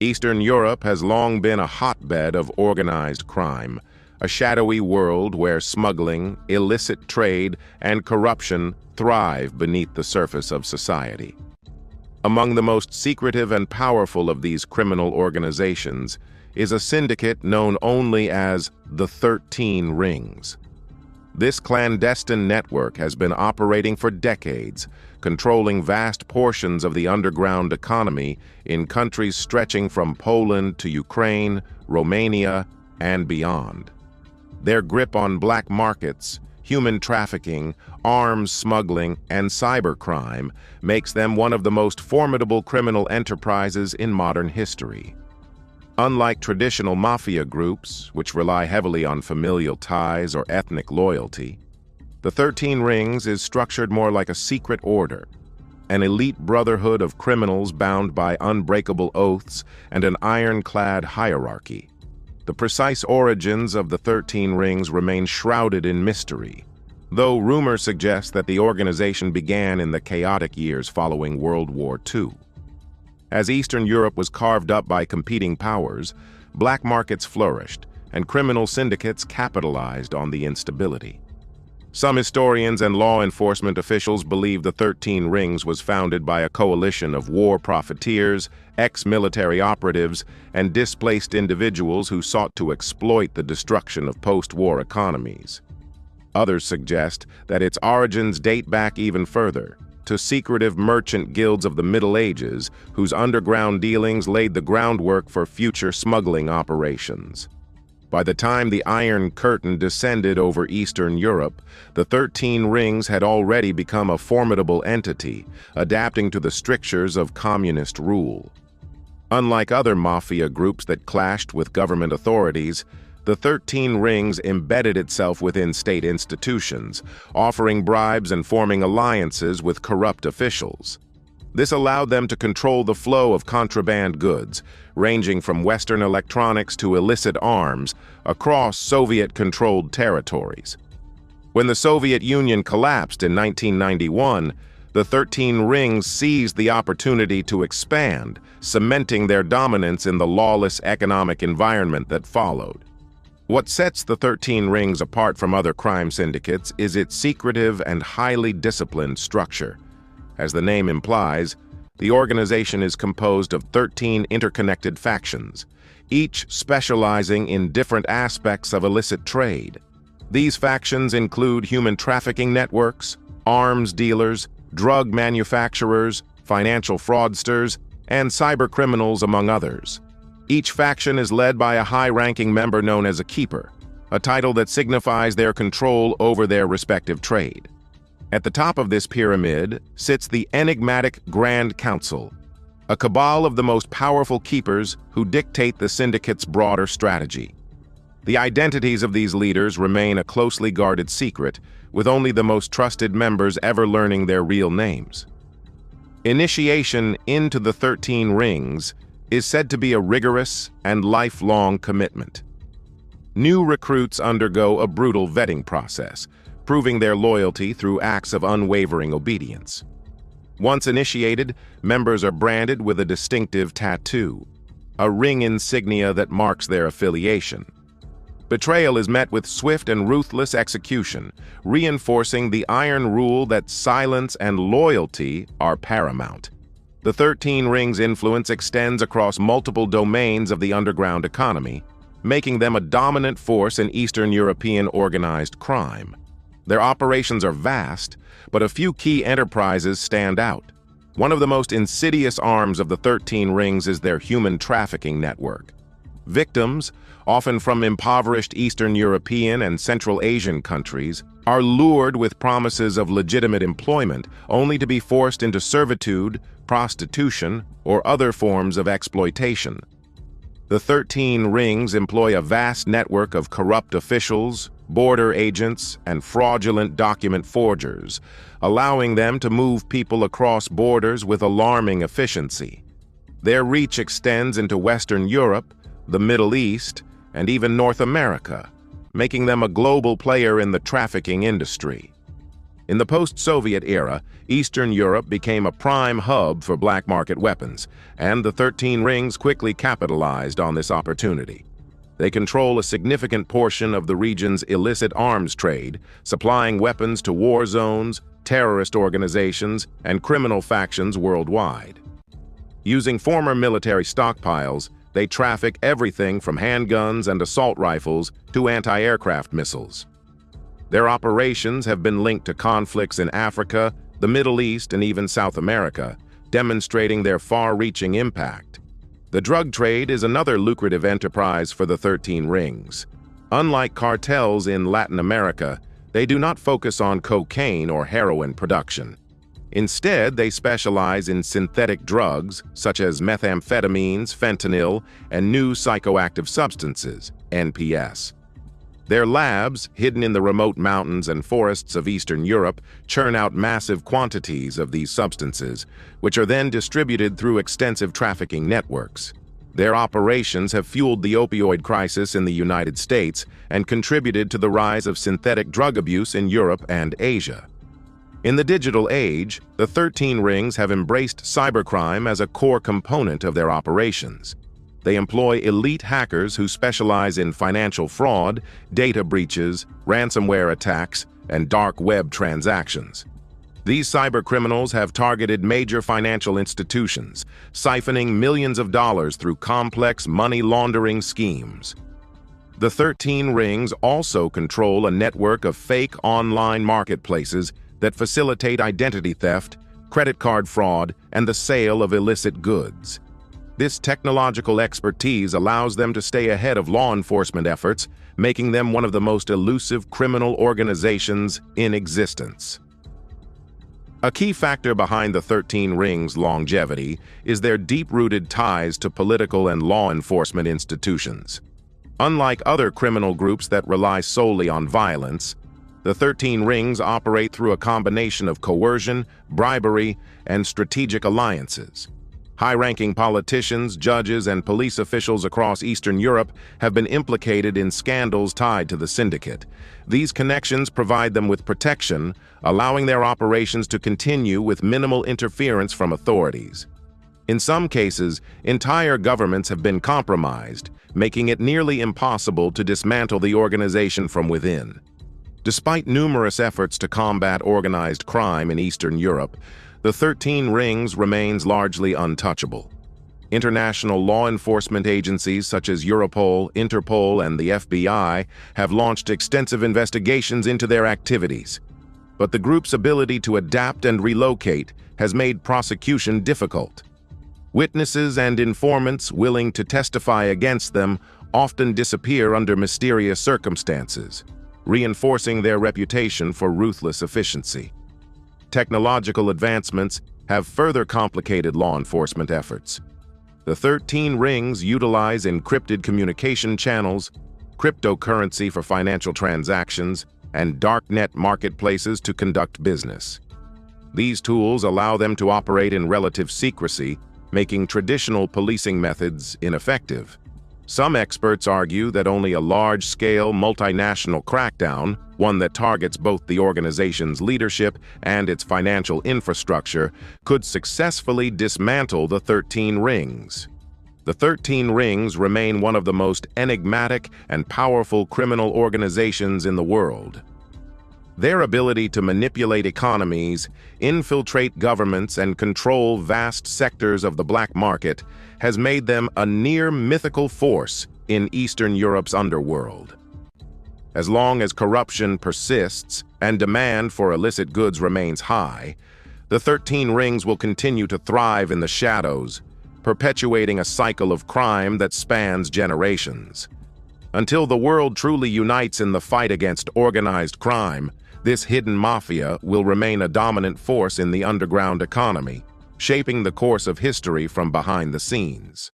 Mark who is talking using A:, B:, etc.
A: Eastern Europe has long been a hotbed of organized crime, a shadowy world where smuggling, illicit trade, and corruption thrive beneath the surface of society. Among the most secretive and powerful of these criminal organizations is a syndicate known only as the 13 Rings. This clandestine network has been operating for decades, controlling vast portions of the underground economy in countries stretching from Poland to Ukraine, Romania, and beyond. Their grip on black markets, human trafficking, arms smuggling, and cybercrime makes them one of the most formidable criminal enterprises in modern history. Unlike traditional mafia groups, which rely heavily on familial ties or ethnic loyalty, the 13 Rings is structured more like a secret order, an elite brotherhood of criminals bound by unbreakable oaths and an ironclad hierarchy. The precise origins of the 13 Rings remain shrouded in mystery, though rumors suggest that the organization began in the chaotic years following World War II. As Eastern Europe was carved up by competing powers, black markets flourished, and criminal syndicates capitalized on the instability. Some historians and law enforcement officials believe the 13 Rings was founded by a coalition of war profiteers, ex-military operatives, and displaced individuals who sought to exploit the destruction of post-war economies. Others suggest that its origins date back even further, to secretive merchant guilds of the Middle Ages whose underground dealings laid the groundwork for future smuggling operations. By the time the Iron Curtain descended over Eastern Europe, the 13 Rings had already become a formidable entity, adapting to the strictures of communist rule. Unlike other mafia groups that clashed with government authorities, the 13 Rings embedded itself within state institutions, offering bribes and forming alliances with corrupt officials. This allowed them to control the flow of contraband goods, ranging from Western electronics to illicit arms, across Soviet-controlled territories. When the Soviet Union collapsed in 1991, the 13 Rings seized the opportunity to expand, cementing their dominance in the lawless economic environment that followed. What sets the 13 Rings apart from other crime syndicates is its secretive and highly disciplined structure. As the name implies, the organization is composed of 13 interconnected factions, each specializing in different aspects of illicit trade. These factions include human trafficking networks, arms dealers, drug manufacturers, financial fraudsters, and cybercriminals, among others. Each faction is led by a high-ranking member known as a keeper, a title that signifies their control over their respective trade. At the top of this pyramid sits the enigmatic Grand Council, a cabal of the most powerful keepers who dictate the syndicate's broader strategy. The identities of these leaders remain a closely guarded secret, with only the most trusted members ever learning their real names. Initiation into the 13 Rings is said to be a rigorous and lifelong commitment. New recruits undergo a brutal vetting process, proving their loyalty through acts of unwavering obedience. Once initiated, members are branded with a distinctive tattoo, a ring insignia that marks their affiliation. Betrayal is met with swift and ruthless execution, reinforcing the iron rule that silence and loyalty are paramount. The 13 Rings' influence extends across multiple domains of the underground economy, making them a dominant force in Eastern European organized crime. Their operations are vast, but a few key enterprises stand out. One of the most insidious arms of the 13 Rings is their human trafficking network. Victims, often from impoverished Eastern European and Central Asian countries, are lured with promises of legitimate employment, only to be forced into servitude, prostitution, or other forms of exploitation. The 13 Rings employ a vast network of corrupt officials, border agents, and fraudulent document forgers, allowing them to move people across borders with alarming efficiency. Their reach extends into Western Europe, the Middle East, and even North America, making them a global player in the trafficking industry. In the post-Soviet era, Eastern Europe became a prime hub for black market weapons, and the 13 Rings quickly capitalized on this opportunity. They control a significant portion of the region's illicit arms trade, supplying weapons to war zones, terrorist organizations, and criminal factions worldwide. Using former military stockpiles, they traffic everything from handguns and assault rifles to anti-aircraft missiles. Their operations have been linked to conflicts in Africa, the Middle East, and even South America, demonstrating their far-reaching impact. The drug trade is another lucrative enterprise for the 13 Rings. Unlike cartels in Latin America, they do not focus on cocaine or heroin production. Instead, they specialize in synthetic drugs such as methamphetamines, fentanyl, and new psychoactive substances, NPS. Their labs, hidden in the remote mountains and forests of Eastern Europe, churn out massive quantities of these substances, which are then distributed through extensive trafficking networks. Their operations have fueled the opioid crisis in the United States and contributed to the rise of synthetic drug abuse in Europe and Asia. In the digital age, the 13 Rings have embraced cybercrime as a core component of their operations. They employ elite hackers who specialize in financial fraud, data breaches, ransomware attacks, and dark web transactions. These cybercriminals have targeted major financial institutions, siphoning millions of dollars through complex money laundering schemes. The 13 Rings also control a network of fake online marketplaces that facilitate identity theft, credit card fraud, and the sale of illicit goods. This technological expertise allows them to stay ahead of law enforcement efforts, making them one of the most elusive criminal organizations in existence. A key factor behind the 13 Rings' longevity is their deep-rooted ties to political and law enforcement institutions. Unlike other criminal groups that rely solely on violence, the 13 Rings operate through a combination of coercion, bribery, and strategic alliances. High-ranking politicians, judges, and police officials across Eastern Europe have been implicated in scandals tied to the syndicate. These connections provide them with protection, allowing their operations to continue with minimal interference from authorities. In some cases, entire governments have been compromised, making it nearly impossible to dismantle the organization from within. Despite numerous efforts to combat organized crime in Eastern Europe, the 13 Rings remains largely untouchable. International law enforcement agencies such as Europol, Interpol, and the FBI have launched extensive investigations into their activities. But the group's ability to adapt and relocate has made prosecution difficult. Witnesses and informants willing to testify against them often disappear under mysterious circumstances, reinforcing their reputation for ruthless efficiency. Technological advancements have further complicated law enforcement efforts. The 13 Rings utilize encrypted communication channels, cryptocurrency for financial transactions, and darknet marketplaces to conduct business. These tools allow them to operate in relative secrecy, making traditional policing methods ineffective. Some experts argue that only a large-scale multinational crackdown, one that targets both the organization's leadership and its financial infrastructure, could successfully dismantle the 13 Rings. The 13 Rings remain one of the most enigmatic and powerful criminal organizations in the world. Their ability to manipulate economies, infiltrate governments, and control vast sectors of the black market has made them a near-mythical force in Eastern Europe's underworld. As long as corruption persists and demand for illicit goods remains high, the 13 Rings will continue to thrive in the shadows, perpetuating a cycle of crime that spans generations. Until the world truly unites in the fight against organized crime, this hidden mafia will remain a dominant force in the underground economy, shaping the course of history from behind the scenes.